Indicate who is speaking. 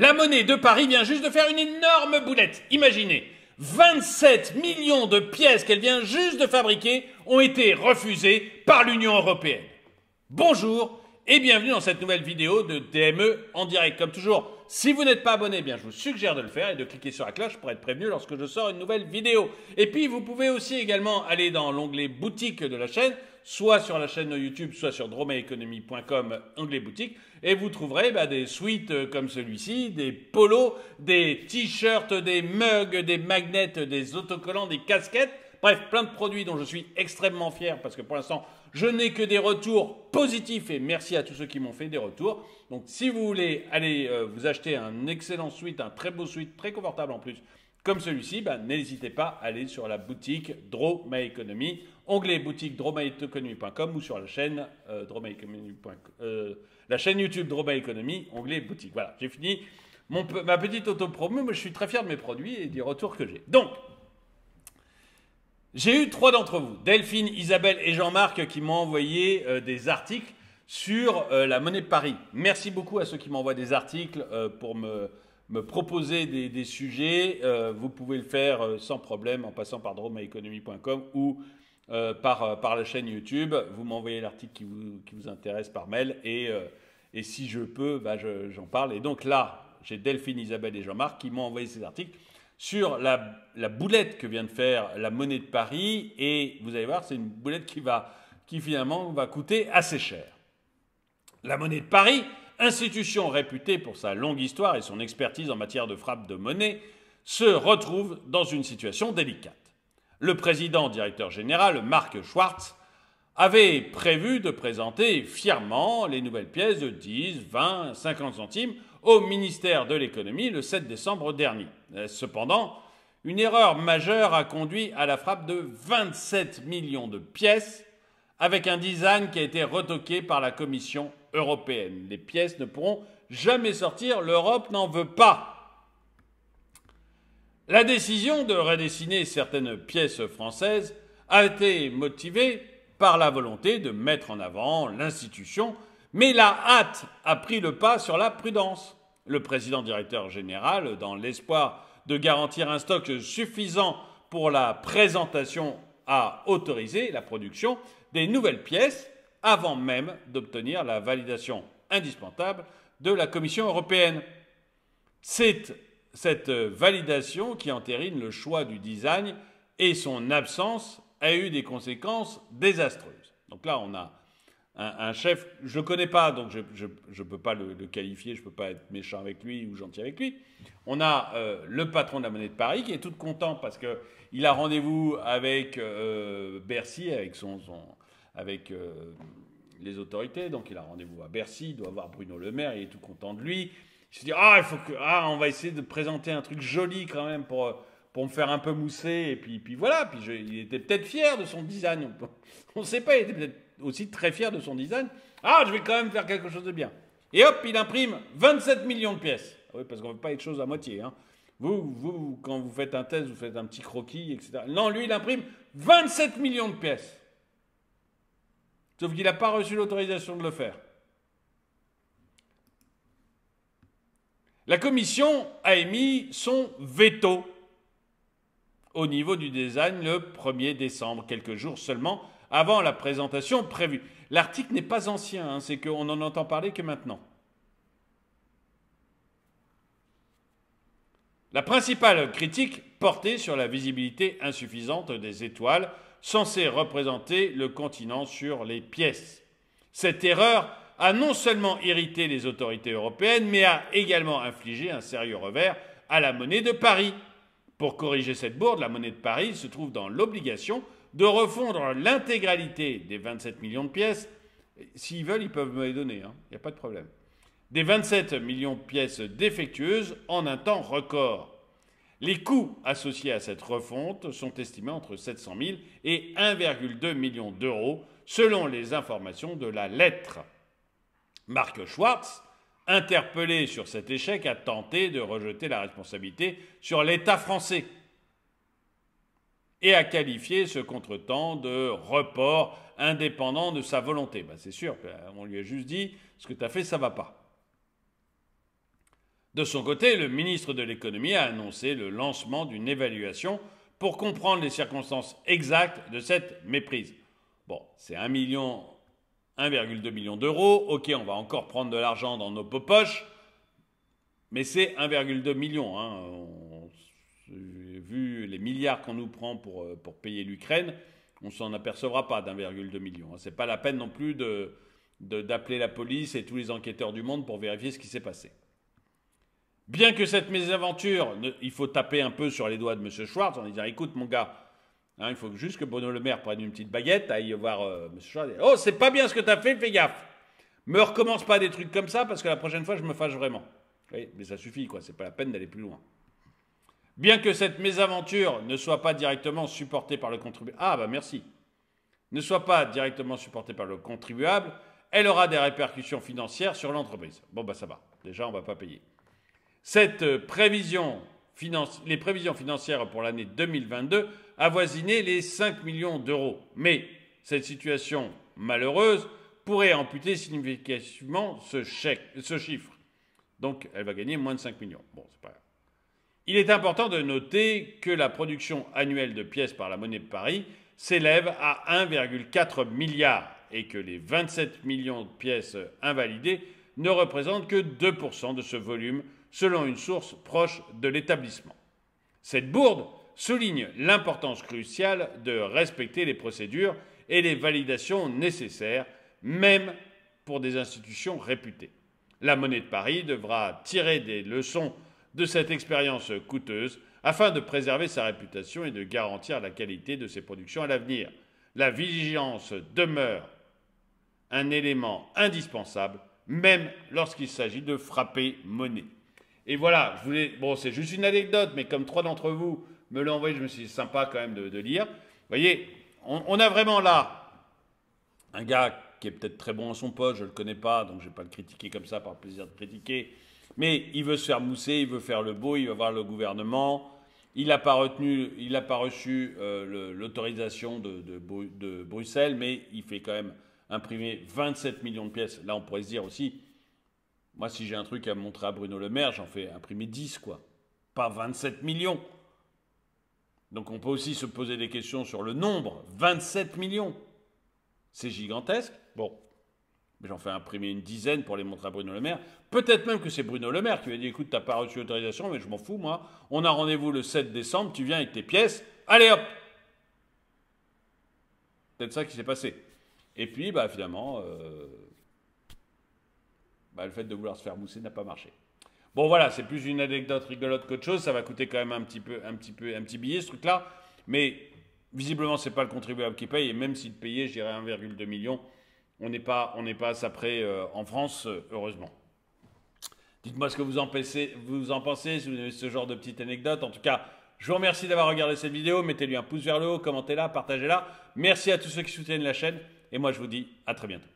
Speaker 1: La monnaie de Paris vient juste de faire une énorme boulette. Imaginez, 27 millions de pièces qu'elle vient juste de fabriquer ont été refusées par l'Union européenne. Bonjour et bienvenue dans cette nouvelle vidéo de DME en direct. Comme toujours, si vous n'êtes pas abonné, eh bien je vous suggère de le faire et de cliquer sur la cloche pour être prévenu lorsque je sors une nouvelle vidéo. Et puis vous pouvez aussi également aller dans l'onglet boutique de la chaîne, soit sur la chaîne YouTube, soit sur dromaeconomy.com, onglet boutique, et vous trouverez des suites comme celui-ci, des polos, des t-shirts, des mugs, des magnets, des autocollants, des casquettes, bref, plein de produits dont je suis extrêmement fier parce que pour l'instant, je n'ai que des retours positifs et merci à tous ceux qui m'ont fait des retours. Donc si vous voulez aller vous acheter un excellent suite, un très beau suite, très confortable en plus, comme celui-ci, n'hésitez pas à aller sur la boutique Draw My Economy, onglet boutique drawmyeconomy.com ou sur la chaîne la chaîne YouTube Draw My Economy, onglet boutique. Voilà, j'ai fini ma petite auto-promo, mais je suis très fier de mes produits et des retours que j'ai. Donc, j'ai eu 3 d'entre vous, Delphine, Isabelle et Jean-Marc, qui m'ont envoyé des articles sur la monnaie de Paris. Merci beaucoup à ceux qui m'envoient des articles pour me proposer des sujets. Vous pouvez le faire sans problème en passant par drawmyeconomy.com ou par la chaîne YouTube. Vous m'envoyez l'article qui vous intéresse par mail et si je peux, j'en parle. Et donc là, j'ai Delphine, Isabelle et Jean-Marc qui m'ont envoyé ces articles sur la boulette que vient de faire la monnaie de Paris. Et vous allez voir, c'est une boulette qui finalement va coûter assez cher. La monnaie de Paris, institution réputée pour sa longue histoire et son expertise en matière de frappe de monnaie, se retrouve dans une situation délicate. Le président directeur général, Marc Schwartz, avait prévu de présenter fièrement les nouvelles pièces de 10, 20, 50 centimes au ministère de l'économie le 7 décembre dernier. Cependant, une erreur majeure a conduit à la frappe de 27 millions de pièces avec un design qui a été retoqué par la Commission européenne. Les pièces ne pourront jamais sortir, l'Europe n'en veut pas. La décision de redessiner certaines pièces françaises a été motivée par la volonté de mettre en avant l'institution, mais la hâte a pris le pas sur la prudence. Le président directeur général, dans l'espoir de garantir un stock suffisant pour la présentation, a autorisé la production des nouvelles pièces avant même d'obtenir la validation indispensable de la Commission européenne. C'est cette validation qui entérine le choix du design et son absence a eu des conséquences désastreuses. Donc là, on a un chef, je ne le connais pas, donc je ne peux pas le qualifier, je ne peux pas être méchant avec lui ou gentil avec lui. On a le patron de la monnaie de Paris qui est tout content parce qu'il a rendez-vous avec Bercy, avec les autorités, donc il a rendez-vous à Bercy, il doit voir Bruno Le Maire, il est tout content de lui. Il se dit on va essayer de présenter un truc joli quand même pour me faire un peu mousser, et puis voilà, il était peut-être fier de son design, on ne sait pas, il était peut-être aussi très fier de son design. Je vais quand même faire quelque chose de bien. Et hop, il imprime 27 millions de pièces. Oui, parce qu'on ne fait pas les choses à moitié. Vous, quand vous faites un test, vous faites un petit croquis, etc. Non, lui, il imprime 27 millions de pièces. Sauf qu'il n'a pas reçu l'autorisation de le faire. La Commission a émis son veto au niveau du design le 1er décembre, quelques jours seulement avant la présentation prévue. L'article n'est pas ancien, c'est qu'on n'en entend parler que maintenant. La principale critique portait sur la visibilité insuffisante des étoiles censées représenter le continent sur les pièces. Cette erreur a non seulement irrité les autorités européennes, mais a également infligé un sérieux revers à la monnaie de Paris. Pour corriger cette bourde, la monnaie de Paris se trouve dans l'obligation de refondre l'intégralité des 27 millions de pièces. S'ils veulent, ils peuvent me les donner, il n'y a pas de problème. Des 27 millions de pièces défectueuses en un temps record. Les coûts associés à cette refonte sont estimés entre 700 000 et 1,2 million d'euros, selon les informations de la lettre. Marc Schwartz, interpellé sur cet échec, a tenté de rejeter la responsabilité sur l'État français et a qualifié ce contretemps de report indépendant de sa volonté. C'est sûr, on lui a juste dit « ce que tu as fait, ça ne va pas ». De son côté, le ministre de l'économie a annoncé le lancement d'une évaluation pour comprendre les circonstances exactes de cette méprise. Bon, c'est 1,2 million d'euros. Ok, on va encore prendre de l'argent dans nos poches, mais c'est 1,2 million. Vu les milliards qu'on nous prend pour payer l'Ukraine, on ne s'en apercevra pas d'1,2 million. Ce n'est pas la peine non plus d'appeler la police et tous les enquêteurs du monde pour vérifier ce qui s'est passé. Bien que cette mésaventure, il faut taper un peu sur les doigts de M. Schwartz en disant « Écoute mon gars, il faut juste que Bruno Le Maire prenne une petite baguette, aille voir M. Schwartz et « Oh, c'est pas bien ce que tu as fait, fais gaffe. Me recommence pas des trucs comme ça parce que la prochaine fois, je me fâche vraiment. » Oui, mais ça suffit, quoi. C'est pas la peine d'aller plus loin. Bien que cette mésaventure ne soit pas directement supportée par le contribuable, ne soit pas directement supportée par le contribuable, elle aura des répercussions financières sur l'entreprise. Bon, ça va. Déjà, on ne va pas payer. Les prévisions financières pour l'année 2022 avoisinaient les 5 millions d'euros. Mais cette situation malheureuse pourrait amputer significativement ce chiffre. Donc, elle va gagner moins de 5 millions. Bon, c'est pas grave. Il est important de noter que la production annuelle de pièces par la Monnaie de Paris s'élève à 1,4 milliard et que les 27 millions de pièces invalidées ne représentent que 2% de ce volume, selon une source proche de l'établissement. Cette bourde souligne l'importance cruciale de respecter les procédures et les validations nécessaires, même pour des institutions réputées. La Monnaie de Paris devra tirer des leçons de cette expérience coûteuse afin de préserver sa réputation et de garantir la qualité de ses productions à l'avenir. La vigilance demeure un élément indispensable, même lorsqu'il s'agit de frapper monnaie. Et voilà, c'est juste une anecdote, mais comme 3 d'entre vous me l'ont envoyé, je me suis dit, c'est sympa quand même de lire. Vous voyez, on a vraiment là un gars qui est peut-être très bon à son poste, je ne le connais pas, donc je ne vais pas le critiquer comme ça par plaisir de critiquer. Mais il veut se faire mousser, il veut faire le beau, il va voir le gouvernement. Il n'a pas reçu l'autorisation de Bruxelles, mais il fait quand même imprimer 27 millions de pièces. Là, on pourrait se dire aussi, moi, si j'ai un truc à montrer à Bruno Le Maire, j'en fais imprimer 10, quoi. Pas 27 millions. Donc, on peut aussi se poser des questions sur le nombre. 27 millions. C'est gigantesque. Bon. Mais j'en fais imprimer une dizaine pour les montrer à Bruno Le Maire. Peut-être même que c'est Bruno Le Maire qui lui a dit « Écoute, t'as pas reçu l'autorisation, mais je m'en fous, moi. On a rendez-vous le 7 décembre, tu viens avec tes pièces. Allez, hop !» Peut-être ça qui s'est passé. Et puis, finalement, le fait de vouloir se faire mousser n'a pas marché. Bon, voilà, c'est plus une anecdote rigolote qu'autre chose. Ça va coûter quand même un petit billet, ce truc-là. Mais visiblement, c'est pas le contribuable qui paye. Et même s'il payait, je dirais 1,2 million, on n'est pas à ça près en France, heureusement. Dites-moi ce que vous en pensez, si vous avez ce genre de petite anecdote. En tout cas, je vous remercie d'avoir regardé cette vidéo. Mettez-lui un pouce vers le haut, commentez-la, partagez-la. Merci à tous ceux qui soutiennent la chaîne. Et moi, je vous dis à très bientôt.